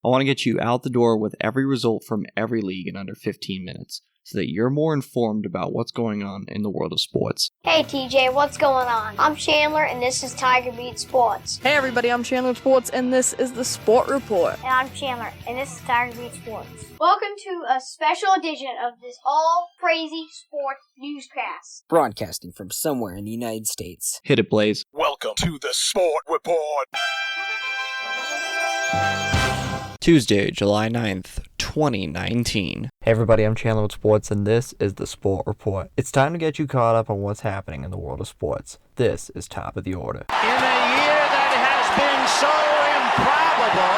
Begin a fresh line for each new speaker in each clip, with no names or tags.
I want to get you out the door with every result from every league in under 15 minutes, so that you're more informed about what's going on in the world of sports.
Hey TJ, what's going on? I'm Chandler and this is Tiger Beat Sports.
Hey everybody, I'm Chandler Sports and this is the Sport Report.
And I'm Chandler and this is Tiger Beat Sports. Welcome to a special edition of this all crazy sports newscast.
Broadcasting from somewhere in the United States.
Hit it, Blaze.
Welcome to the Sport Report.
Tuesday, July 9th, 2019.
Hey everybody, I'm Chandler with Sports, and this is the Sport Report. It's time to get you caught up on what's happening in the world of sports. This is Top of the Order.
In a year that has been so improbable,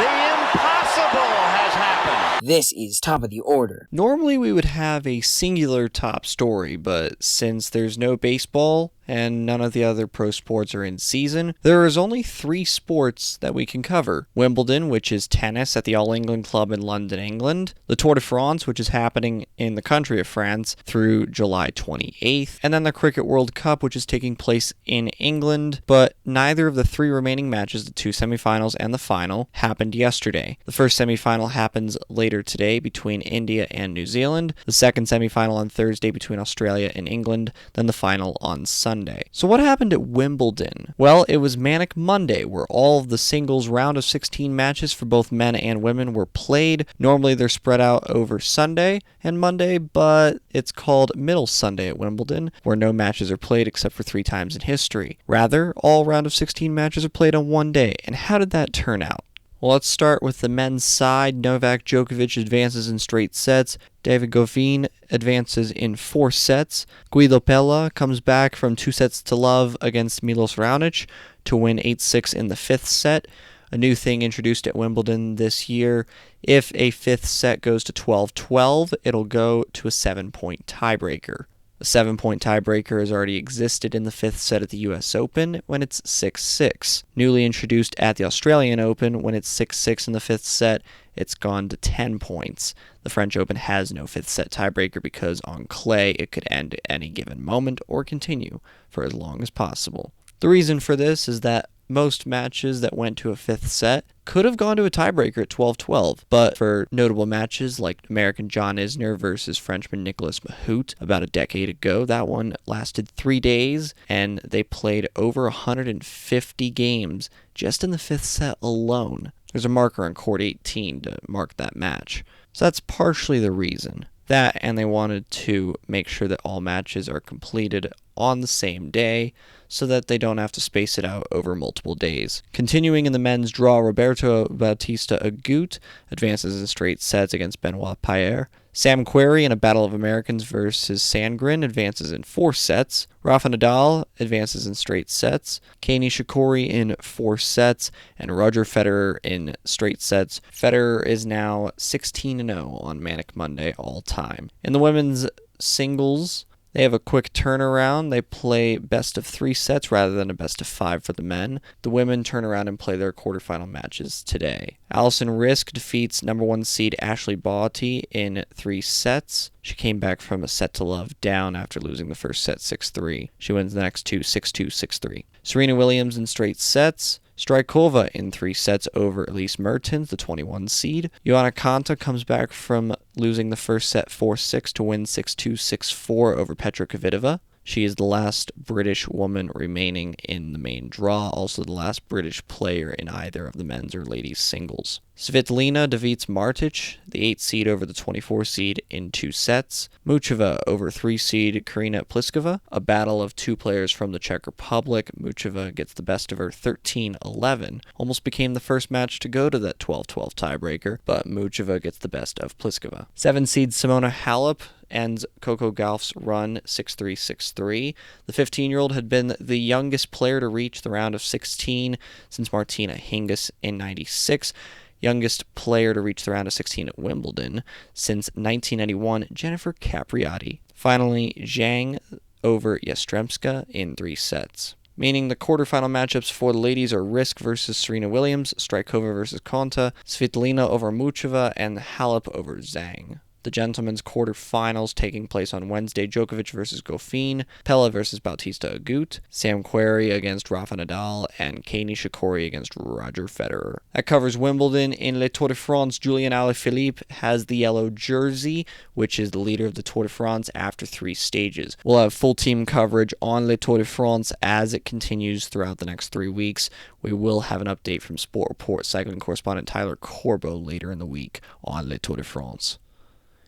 the impossible has happened.
This is Top of the Order.
Normally we would have a singular top story, but since there's no baseball and none of the other pro sports are in season, there is only 3 sports that we can cover. Wimbledon, which is tennis at the All England Club in London, England. The Tour de France, which is happening in the country of France through July 28th. And then the Cricket World Cup, which is taking place in England. But neither of the 3 remaining matches, the 2 semifinals and the final, happened yesterday. The first semifinal happens later today between India and New Zealand. The second semifinal on Thursday between Australia and England. Then the final on Sunday. So what happened at Wimbledon? Well, it was Manic Monday, where all of the singles round of 16 matches for both men and women were played. Normally they're spread out over Sunday and Monday, but it's called Middle Sunday at Wimbledon, where no matches are played except for 3 times in history. Rather, all round of 16 matches are played on one day. And how did that turn out? Well, let's start with the men's side. Novak Djokovic advances in straight sets. David Goffin advances in 4 sets. Guido Pella comes back from 2-0 against Milos Raonic to win 8-6 in the 5th set. A new thing introduced at Wimbledon this year: if a 5th set goes to 12-12, it'll go to a 7-point tiebreaker. A 7-point tiebreaker has already existed in the 5th set at the US Open when it's 6-6. Newly introduced at the Australian Open when it's 6-6 in the 5th set, it's gone to 10 points. The French Open has no 5th set tiebreaker because on clay it could end at any given moment or continue for as long as possible. The reason for this is that most matches that went to a 5th set could have gone to a tiebreaker at 12-12, but for notable matches like American John Isner versus Frenchman Nicolas Mahut about a decade ago, that one lasted 3 days, and they played over 150 games just in the 5th set alone. There's a marker on court 18 to mark that match. So that's partially the reason. That, and they wanted to make sure that all matches are completed on the same day so that they don't have to space it out over multiple days. Continuing in the men's draw, Roberto Bautista Agut advances in straight sets against Benoit Paire. Sam Querrey in a Battle of Americans versus Sandgren advances in 4 sets. Rafa Nadal advances in straight sets. Kei Nishikori in 4 sets. And Roger Federer in straight sets. Federer is now 16-0 on Manic Monday all time. In the women's singles, they have a quick turnaround. They play best of 3 sets rather than a best of 5 for the men. The women turn around and play their quarterfinal matches today. Alison Risk defeats number 1 seed Ashley Barty in 3 sets. She came back from a set to love down after losing the first set 6-3. She wins the next 2 6-2, 6-3. Serena Williams in straight sets. Strykova in 3 sets over Elise Mertens, the 21 seed. Joanna Konta comes back from losing the first set 4-6 to win 6-2, 6-4 over Petra Kvitova. She is the last British woman remaining in the main draw, also the last British player in either of the men's or ladies' singles. Svitolina defeats Martic, the 8 seed over the 24 seed, in 2 sets. Muchova over 3 seed Karina Pliskova, a battle of 2 players from the Czech Republic. Muchova gets the best of her 13-11. Almost became the first match to go to that 12-12 tiebreaker, but Muchova gets the best of Pliskova. 7 seed Simona Halep ends Coco Gauff's run 6-3, 6-3. The 15-year-old had been the youngest player to reach the round of 16 since Martina Hingis in 96. Youngest player to reach the round of 16 at Wimbledon since 1991, Jennifer Capriati. Finally, Zhang over Yastremska in 3 sets. Meaning the quarterfinal matchups for the ladies are Risk versus Serena Williams, Strykova versus Konta, Svitolina over Muchova, and Halep over Zhang. The gentlemen's quarterfinals taking place on Wednesday. Djokovic versus Goffin, Pella versus Bautista Agut, Sam Querrey against Rafa Nadal, and Kei Nishikori against Roger Federer. That covers Wimbledon. In Le Tour de France, Julien Alaphilippe has the yellow jersey, which is the leader of the Tour de France after 3 stages. We'll have full team coverage on Le Tour de France as it continues throughout the next 3 weeks. We will have an update from Sport Report cycling correspondent Tyler Corbo later in the week on Le Tour de France.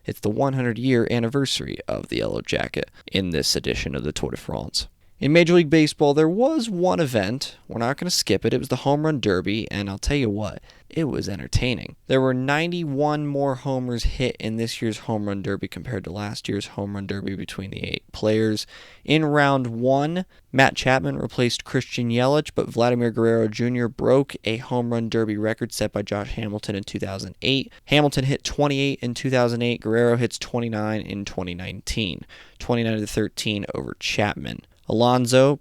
It's the 100-year anniversary of the Yellow Jacket in this edition of the Tour de France. In Major League Baseball, there was one event. We're not going to skip it. It was the Home Run Derby, and I'll tell you what, it was entertaining. There were 91 more homers hit in this year's Home Run Derby compared to last year's Home Run Derby between the 8 players. In round 1, Matt Chapman replaced Christian Yelich, but Vladimir Guerrero Jr. broke a Home Run Derby record set by Josh Hamilton in 2008. Hamilton hit 28 in 2008. Guerrero hits 29 in 2019. 29-13 over Chapman.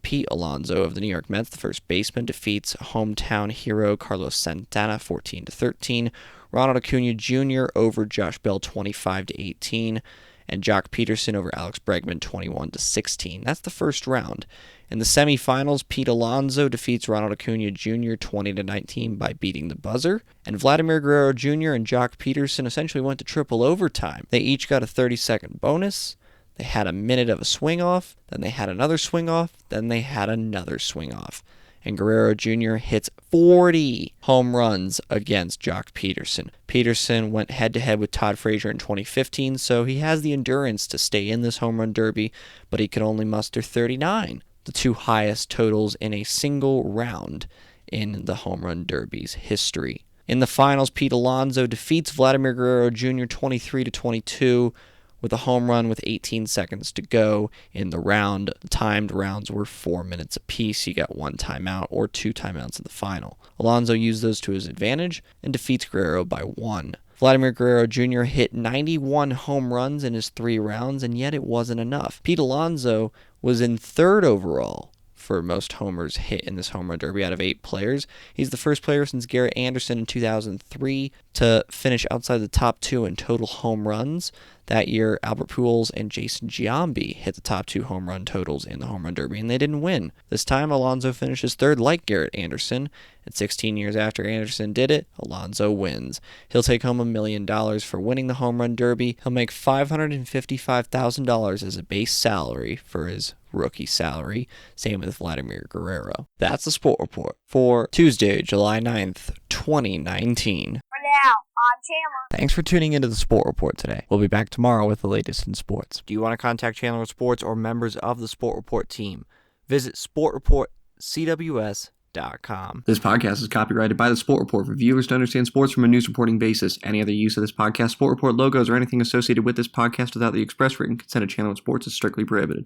Pete Alonso of the New York Mets, the first baseman, defeats hometown hero Carlos Santana 14-13. Ronald Acuna Jr. over Josh Bell 25-18. And Jock Peterson over Alex Bregman 21-16. That's the first round. In the semifinals, Pete Alonso defeats Ronald Acuna Jr. 20-19 by beating the buzzer. And Vladimir Guerrero Jr. and Jock Peterson essentially went to triple overtime. They each got a 30-second bonus. They had a minute of a swing off, then they had another swing off, then they had another swing off. And Guerrero Jr. hits 40 home runs against Jock Peterson. Peterson went head-to-head with Todd Frazier in 2015, so he has the endurance to stay in this home run derby, but he could only muster 39, the 2 highest totals in a single round in the home run derby's history. In the finals, Pete Alonso defeats Vladimir Guerrero Jr. 23-22, with a home run with 18 seconds to go in the round. The timed rounds were 4 minutes apiece. You got 1 timeout or 2 timeouts in the final. Alonso used those to his advantage and defeats Guerrero by 1. Vladimir Guerrero Jr. hit 91 home runs in his 3 rounds, and yet it wasn't enough. Pete Alonso was in 3rd overall for most homers hit in this home run derby out of 8 players. He's the first player since Garrett Anderson in 2003 to finish outside the top 2 in total home runs. That year, Albert Pujols and Jason Giambi hit the top 2 home run totals in the home run derby, and they didn't win. This time, Alonso finishes 3rd like Garrett Anderson, and 16 years after Anderson did it, Alonso wins. He'll take home $1 million for winning the home run derby. He'll make $555,000 as a base salary for his rookie salary. Same with Vladimir Guerrero. That's the Sport Report for Tuesday, July 9th, 2019.
Now, I'm Chandler.
Thanks for tuning into the Sport Report today. We'll be back tomorrow with the latest in sports. Do you want to contact Chandler Sports or members of the Sport Report team? Visit sportreportcws.com. This podcast is copyrighted by the Sport Report for viewers to understand sports from a news reporting basis. Any other use of this podcast, Sport Report logos, or anything associated with this podcast without the express written consent of Chandler Sports is strictly prohibited.